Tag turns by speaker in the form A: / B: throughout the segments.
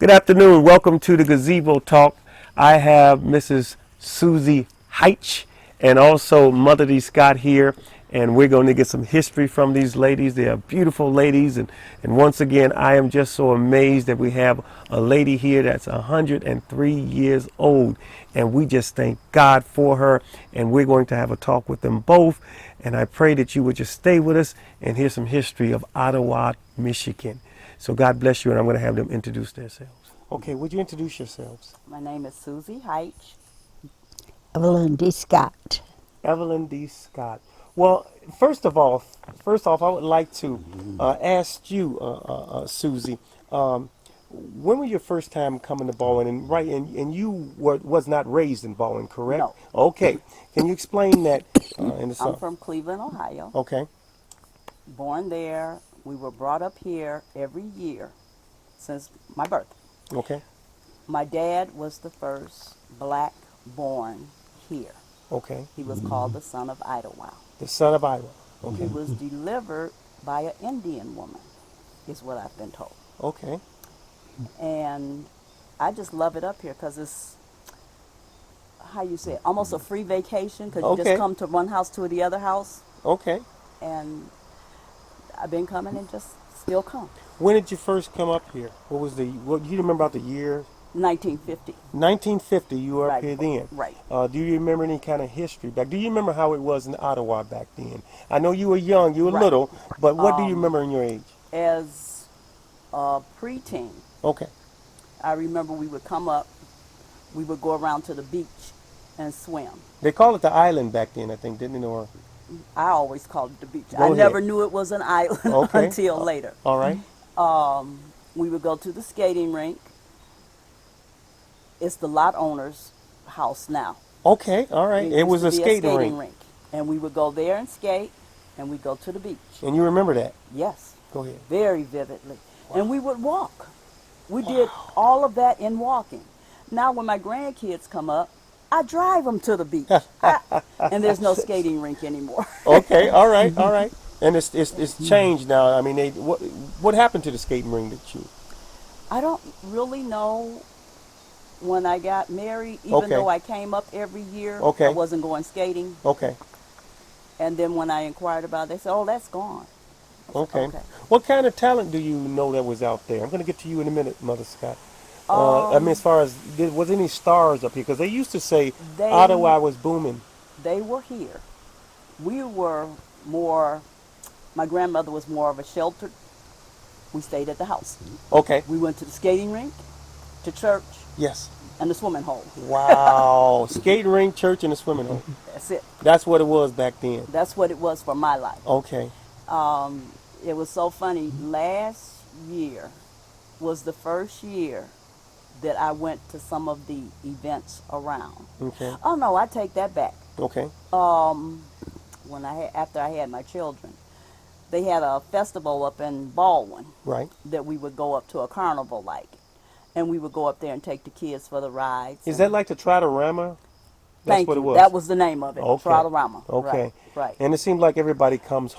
A: Good afternoon. Welcome to the Gazebo Talk. I have Mrs. Susie Hyche and also Mother DeScott here, and we're going to get some history from these ladies. They are beautiful ladies, and once again, I am just so amazed that we have a lady here that's 103 years old, and we just thank God for her, and we're going to have a talk with them both, and I pray that you would just stay with us and hear some history of Ottawa, Michigan. So God bless you, and I'm going to have them introduce themselves. Okay, would you introduce yourselves?
B: My name is Susie Hyche.
C: Evelyn DeScott.
A: Evelyn DeScott. Well, first off, I would like to ask you, Susie, when was your first time coming to Baldwin? And you was not raised in Baldwin, correct?
B: No.
A: Okay. Can you explain that in the
B: I'm
A: song?
B: from Cleveland, Ohio.
A: Okay.
B: Born there. We were brought up here every year since my birth.
A: Okay.
B: My dad was the first black born here.
A: Okay.
B: He was called the son of Idlewild.
A: The son of Iowa.
B: He
A: Okay.
B: was delivered by an Indian woman, is what I've been told.
A: Okay.
B: And I just love it up here because it's, how you say it, almost a free vacation because you
A: Okay.
B: just come to one house to the other house.
A: Okay.
B: And I've been coming and just still come.
A: When did you first come up here? What do you remember about the year?
B: 1950.
A: 1950, you were up here then.
B: Right.
A: Do you remember any kind of history back? Do you remember how it was in Ottawa back then? I know you were young, you were
B: Right.
A: little, but what do you remember in your age?
B: As a preteen,
A: Okay.
B: I remember we would come up, we would go around to the beach and swim.
A: They called it the island back then, I think, didn't they? Or
B: I always called it the beach.
A: Go
B: I
A: ahead.
B: never knew it was an island
A: Okay.
B: until later.
A: all right.
B: We would go to the skating rink. It's the lot owner's house now.
A: Okay, all right. It
B: used
A: was
B: to
A: a
B: be
A: skating rink.
B: And we would go there and skate, and we'd go to the beach.
A: And you remember that?
B: Yes.
A: Go ahead.
B: Very vividly. And we would walk. We did all of that in walking. Now when my grandkids come up, I drive them to the beach. And there's no skating rink anymore.
A: Okay, all right, all right. And it's changed now. I mean, what happened to the skating rink that you?
B: I don't really know when I got married, even
A: Okay.
B: though I came up every year.
A: Okay.
B: I wasn't going skating.
A: Okay.
B: And then when I inquired about it, they said, oh, that's gone. I said,
A: Okay.
B: okay.
A: What kind of talent do you know that was out there? I'm going to get to you in a minute, Mother Scott. I mean, as far as, was any stars up here? Because they used to say
B: They-
A: Ottawa was booming.
B: They were here. We were more, my grandmother was more of a sheltered. We stayed at the house.
A: Okay.
B: We went to the skating rink, to church,
A: Yes.
B: and the swimming hole.
A: Wow. Skating rink, church, and a swimming hole.
B: That's it.
A: That's what it was back then.
B: That's what it was for my life.
A: Okay.
B: It was so funny. Last year was the first year that I went to some of the events around.
A: Okay.
B: Oh no, I take that back.
A: Okay.
B: After I had my children, they had a festival up in Baldwin
A: Right.
B: that we would go up to, a carnival like, and we would go up there and take the kids for the rides.
A: Is
B: and-
A: that like the Trottorama? That's
B: Thank
A: what
B: you.
A: it was.
B: That was the name of it.
A: Okay.
B: Trottorama.
A: Okay.
B: Right.
A: And it seems like everybody comes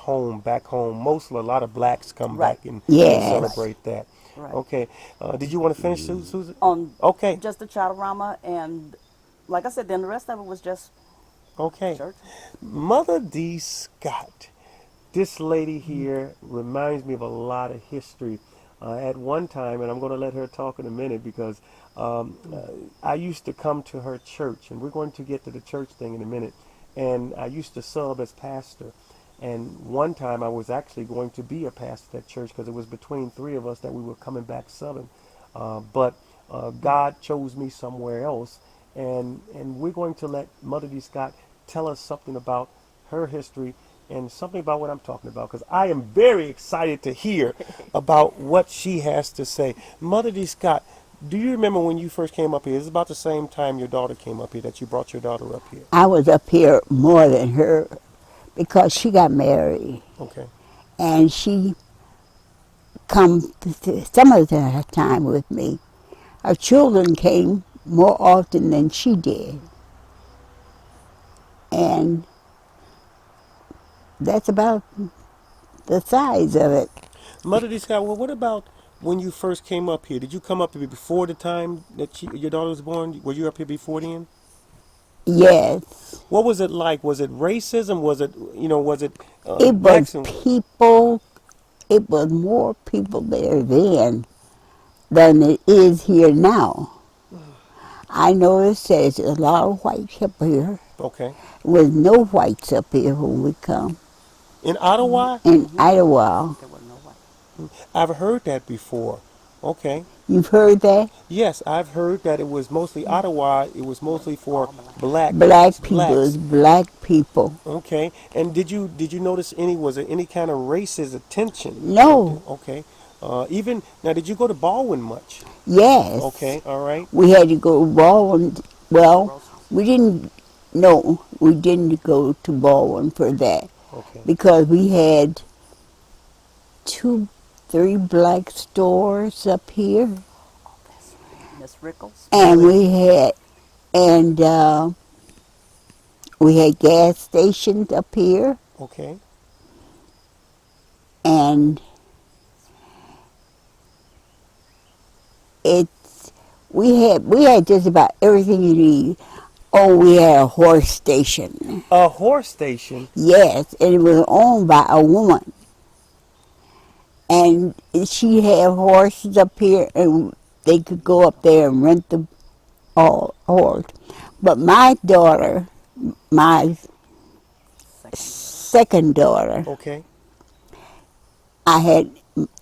A: back home. Mostly a lot of blacks come
B: Right.
A: back and
C: Yes.
A: celebrate that.
B: Right.
A: Okay. Did you want to finish, Susan?
B: On
A: Okay.
B: just the Trottorama, and like I said, then the rest of it was just
A: Okay.
B: church.
A: Mother DeScott. This lady here reminds me of a lot of history. At one time, and I'm going to let her talk in a minute because I used to come to her church, and we're going to get to the church thing in a minute. And I used to sub as pastor. And one time I was actually going to be a pastor at church because it was between three of us that we were coming back subbing. But God chose me somewhere else. And we're going to let Mother DeScott tell us something about her history and something about what I'm talking about, because I am very excited to hear about what she has to say. Mother DeScott, do you remember when you first came up here? It's about the same time your daughter came up here, that you brought your daughter up here.
C: I was up here more than her because she got married
A: Okay.
C: and she come some of the time with me. Her children came more often than she did. And that's about the size of it.
A: Mother DeScott, well, what about when you first came up here, did you come up here before the time that your daughter was born? Were you up here before then?
C: Yes.
A: What was it like? Was it racism? Was it, was it
C: It was
A: blacks and
C: people, it was more people there then than it is here now. I noticed there's a lot of whites up here.
A: okay.
C: With no whites up here when we come.
A: In Ottawa?
C: In Idlewild.
B: There was no white.
A: I've heard that before. Okay.
C: You've heard that?
A: Yes, I've heard that it was mostly Ottawa. It was mostly for
B: All black.
C: Black people
A: blacks.
C: is black people.
A: Okay. And did you notice was there any kind of racist attention?
C: No.
A: Okay. Even now, did you go to Baldwin much?
C: Yes.
A: Okay. All right.
C: We had to go to Baldwin. Well,
B: Groceries.
C: we didn't. No, we didn't go to Baldwin for that
A: Okay.
C: because we had 3 black stores up here,
B: Oh, that's right. Miss Rickles.
C: and
A: Really?
C: we had gas stations up here,
A: Okay.
C: and it's we had just about everything you need. Oh, we had a horse station.
A: A horse station.
C: Yes, and it was owned by a woman. And she had horses up here, and they could go up there and rent the horse. But my daughter, my
B: Second.
C: second daughter,
A: Okay.
C: I had,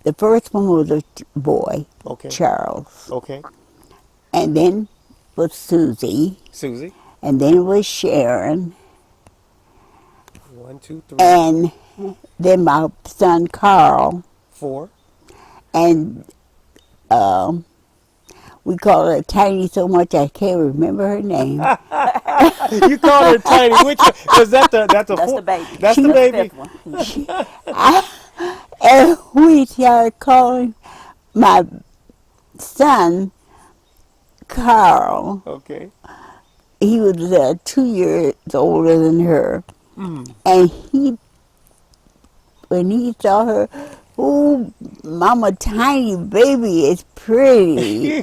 C: the first one was a boy,
A: Okay.
C: Charles.
A: Okay.
C: And then was Susie.
A: Susie.
C: And then it was Sharon.
A: 1, 2, 3,
C: And then my son Carl.
A: 4.
C: And we call her Tiny so much I can't remember her name.
A: You called her Tiny. Which one? Was that that's
B: That's
A: four?
B: the baby.
A: That's the
B: the
A: baby.
B: fifth one.
C: And we started calling my son Carl.
A: Okay.
C: He was 2 years older than her. And when he saw her, oh, Mama Tiny Baby is pretty.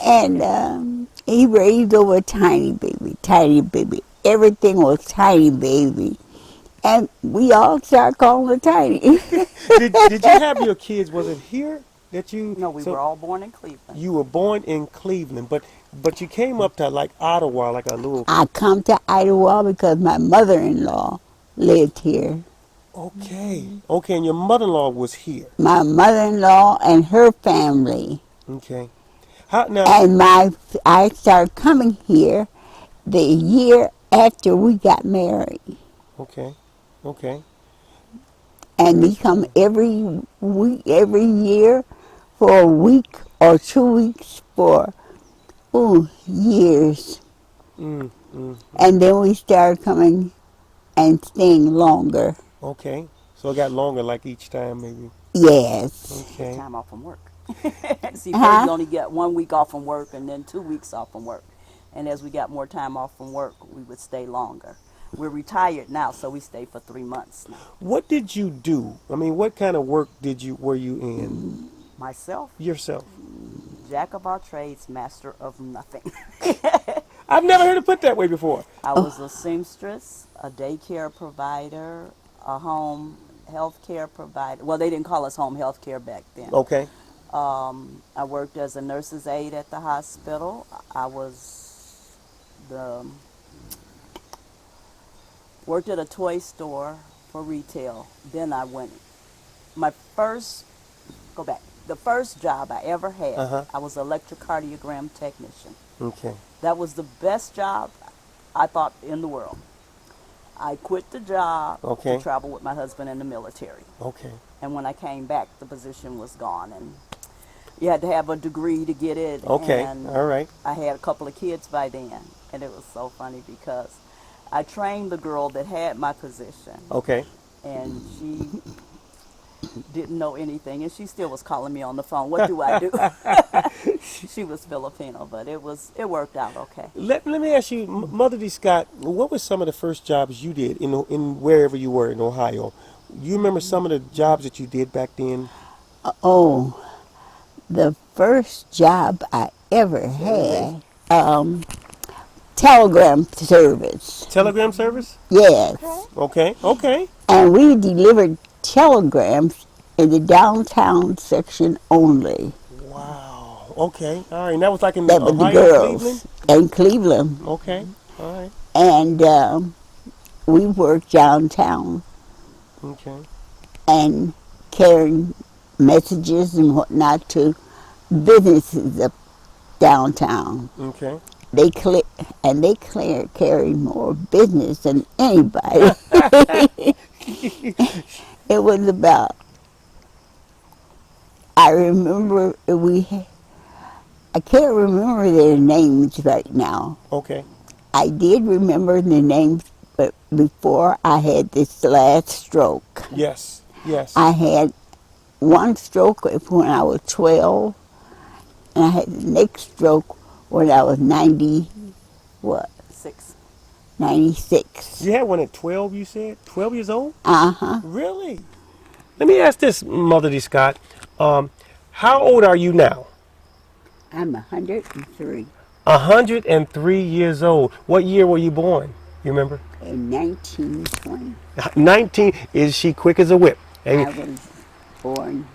C: And he raised over Tiny Baby, Tiny Baby. Everything was Tiny Baby. And we all started calling her Tiny.
A: Did you have your kids? Was it here that you?
B: No, we
A: so
B: were all born in Cleveland.
A: You were born in Cleveland, but you came up to like Ottawa, like a little.
C: I come to Idlewild because my mother-in-law lived here.
A: Okay. Okay, and your mother-in-law was here.
C: My mother-in-law and her family.
A: Okay. How now?
C: And I started coming here the year after we got married.
A: Okay. Okay.
C: And we come every week, every year for a week or 2 weeks for, years.
A: Mm,
C: And then we started coming and staying longer.
A: okay. So it got longer, like each time, maybe.
C: Yes.
A: Okay.
B: Time off from work. See,
C: Uh-huh.
B: first you only get 1 week off from work and then 2 weeks off from work. And as we got more time off from work, we would stay longer. We're retired now, so we stay for 3 months now.
A: What did you do? I mean, what kind of work were you in
B: Myself,
A: yourself?
B: jack of all trades, master of nothing.
A: I've never heard it put that way before.
B: I was a seamstress, a daycare provider, a home health care provider. Well, they didn't call us home health care back then.
A: Okay.
B: I worked as a nurse's aide at the hospital. I worked at a toy store for retail. Then I went, the first job I ever had,
A: Uh-huh.
B: I was an electrocardiogram technician.
A: Okay.
B: That was the best job I thought in the world. I quit the job
A: Okay.
B: to travel with my husband in the military.
A: Okay.
B: And when I came back, the position was gone, and you had to have a degree to get it.
A: Okay.
B: And
A: All right.
B: I had a couple of kids by then, and it was so funny because I trained the girl that had my position,
A: Okay.
B: and she didn't know anything, and she still was calling me on the phone. What do I do? She was Filipino, but it worked out okay.
A: Let me ask you, Mother DeScott, what were some of the first jobs you did in wherever you were in Ohio? You remember some of the jobs that you did back then?
C: Oh, the first job I ever
A: Service.
C: had, telegram service.
A: Telegram service?
B: Okay.
C: Yes.
A: Okay, okay.
C: And we delivered telegrams in the downtown section only.
A: Wow. Okay. All right. And that was like in
C: That was the
A: Ohio, Cleveland?
C: girls in Cleveland.
A: Okay. All right.
C: And we worked downtown
A: Okay.
C: and carrying messages and whatnot to businesses up downtown.
A: Okay.
C: They carried more business than anybody. It was about. I remember I can't remember their names right now.
A: Okay.
C: I did remember the names, but before I had this last stroke.
A: Yes. Yes.
C: I had one stroke when I was 12, and I had the next stroke when I was
B: 6.
C: 96.
A: You had one at 12, you said? 12 years old?
C: Uh-huh.
A: Really? Let me ask this, Mother DeScott. How old are you now?
C: I'm 103.
A: 103 years old. What year were you born? You remember?
C: In 1920,
A: 19. Is she quick as a whip?
C: I
A: And
C: was born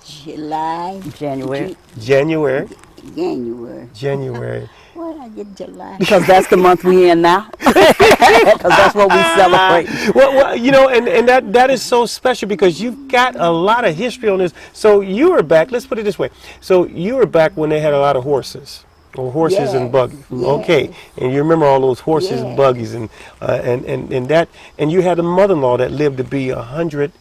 C: July.
B: January.
A: January.
C: January.
A: January.
C: Why did I get July?
B: Because that's the month we in now. Because that's what we celebrate.
A: Well, you know, and that is so special because you've got a lot of history on this. So you were back. Let's put it this way. So you were back when they had a lot of horses, or horses and
C: Yes,
A: buggies. Okay,
C: yes.
A: and you remember all those horses and
C: Yes.
A: buggies, and that, and you had a mother-in-law that lived to be 100.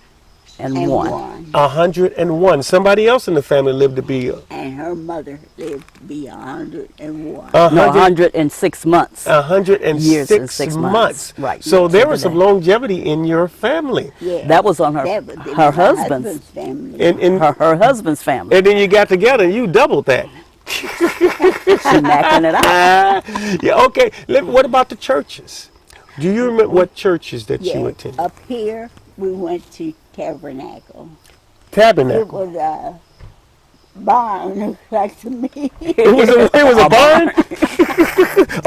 B: And
C: And
B: one.
A: 101. Somebody else in the family lived to be
C: And her mother lived to be 101.
B: No,
A: 100,
B: 106 months.
A: 106
B: Years and 6 months. Right.
A: So there was
B: Today.
A: some longevity in your family.
C: Yeah.
B: That was on her
C: That was
B: her
C: my
B: husband's
C: family.
A: And
B: her husband's family.
A: and then you got together and you doubled that.
B: She knacking it out.
A: Yeah, okay. What about the churches? Do you remember what churches that you
C: Yeah.
A: attended?
C: Up here, we went to Tabernacle. It
A: Tabernacle.
C: was a barn, looked like to me.
A: It was a barn?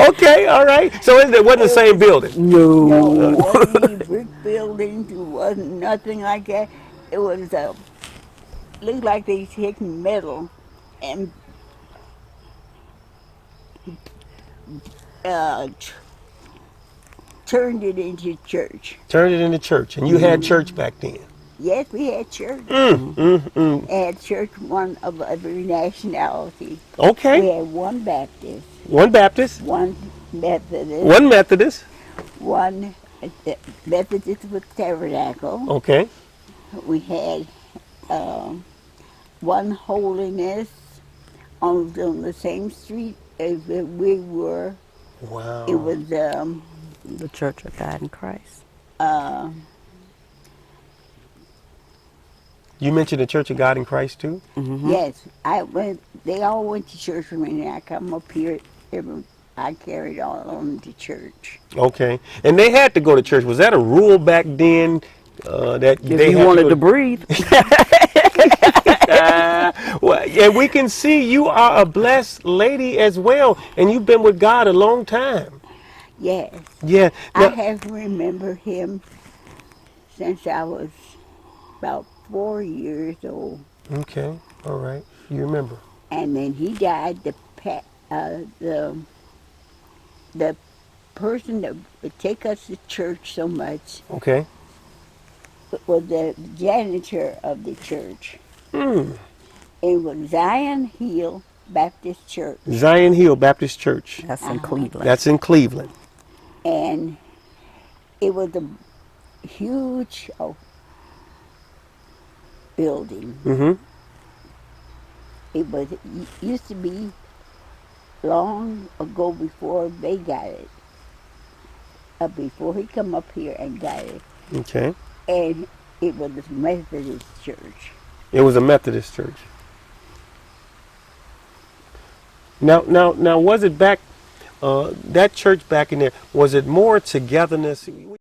A: Okay, all right. So it wasn't the same building.
C: No, it wasn't any brick buildings. It wasn't nothing like that. It was looked like they taken metal and turned it into church.
A: Turned it into church, and you had church back then.
C: Yes, we had church. Had church, one of every nationality. We
A: Okay.
C: had one Baptist,
A: One Baptist,
C: one Methodist,
A: one Methodist.
C: one Methodist with Tabernacle.
A: Okay.
C: We had one Holiness on the same street as we were.
A: Wow.
C: It was
B: The Church of God in Christ.
A: You mentioned the Church of God in Christ too?
C: yes. They all went to church with me, and I come up here. I carried all of them to church.
A: Okay. And they had to go to church. Was that a rule back then that
B: If
A: they
B: you
A: had
B: wanted
A: to
B: to
A: go?
B: breathe.
A: Well, and we can see you are a blessed lady as well, and you've been with God a long time.
C: Yes,
A: Yeah.
C: I
A: Now,
C: have remembered him since I was about 4 years old,
A: okay. All right. You remember.
C: and then he died. The person that would take us to church so much
A: Okay.
C: was the janitor of the church.
A: Hmm.
C: It was Zion Hill Baptist Church,
A: Zion Hill Baptist Church.
B: That's in Cleveland.
A: That's in Cleveland.
C: and it was a huge building.
A: Mm-hmm.
C: It used to be long ago before they got it. Before he come up here and got it,
A: Okay.
C: and it was a Methodist church.
A: It was a Methodist church. Now, was it back? That church back in there, was it more togetherness?